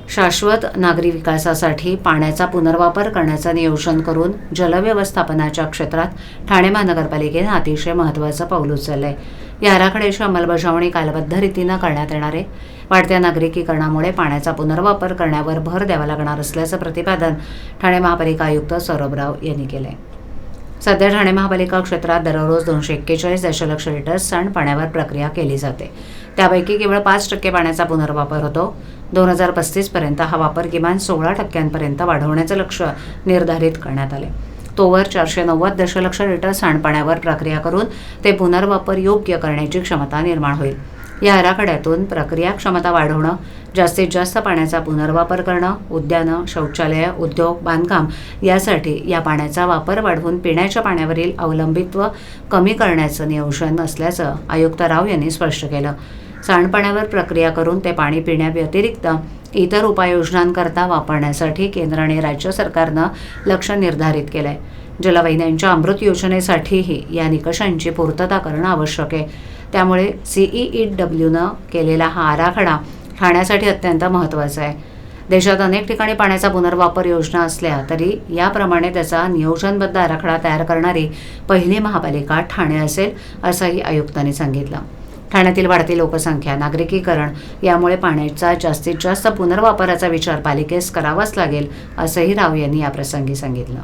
शाश्वत नागरी विकासासाठी पाण्याचा पुनर्वापर करण्याचं नियोजन करून जलव्यवस्थापनाच्या क्षेत्रात ठाणे महानगरपालिकेनं अतिशय महत्त्वाचं पाऊल उचललंय. या आराखड्याची अंमलबजावणी कालबद्ध रीतीनं करण्यात येणार आहे. वाढत्या नागरिकीकरणामुळे पाण्याचा पुनर्वापर करण्यावर भर द्यावा लागणार असल्याचं प्रतिपादन ठाणे महापालिका आयुक्त सौरभ राव यांनी केलंय. सध्या ठाणे महापालिका क्षेत्रात दररोज 241 दशलक्ष लिटर सांडपाण्यावर प्रक्रिया केली जाते. त्यापैकी केवळ 5% पाण्याचा पुनर्वापर होतो. 2035 पर्यंत हा वापर किमान 16% वाढवण्याचं लक्ष्य निर्धारित करण्यात आले. तोवर 490 दशलक्ष लिटर सांडपाण्यावर प्रक्रिया करून ते पुनर्वापर योग्य करण्याची क्षमता निर्माण होईल. या आराखड्यातून प्रक्रिया क्षमता वाढवणं, जास्तीत जास्त पाण्याचा पुनर्वापर करणं, उद्यानं, शौचालय, उद्योग, बांधकाम यासाठी या पाण्याचा वापर वाढवून पिण्याच्या पाण्यावरील अवलंबित्व कमी करण्याचं नियोजन असल्याचं आयुक्त राव यांनी स्पष्ट केलं. सांडपाण्यावर प्रक्रिया करून ते पाणी पिण्याव्यतिरिक्त इतर उपाययोजनांकरता वापरण्यासाठी केंद्र आणि राज्य सरकारनं लक्ष्य निर्धारित केलंय. जलवाहिन्यांच्या अमृत योजनेसाठीही या निकषांची पूर्तता करणं आवश्यक आहे. त्यामुळे CEEWनं केलेला हा आराखडा ठाण्यासाठी अत्यंत महत्त्वाचा आहे. देशात अनेक ठिकाणी पाण्याचा पुनर्वापर योजना असल्या तरी याप्रमाणे त्याचा नियोजनबद्ध आराखडा तयार करणारी पहिली महापालिका ठाणे असेल, असंही आयुक्तांनी सांगितलं. ठाण्यातील वाढती लोकसंख्या, नागरिकीकरण यामुळे पाण्याचा जास्तीत जास्त पुनर्वापराचा विचार पालिकेस करावाच लागेल, असंही राव यांनी याप्रसंगी सांगितलं.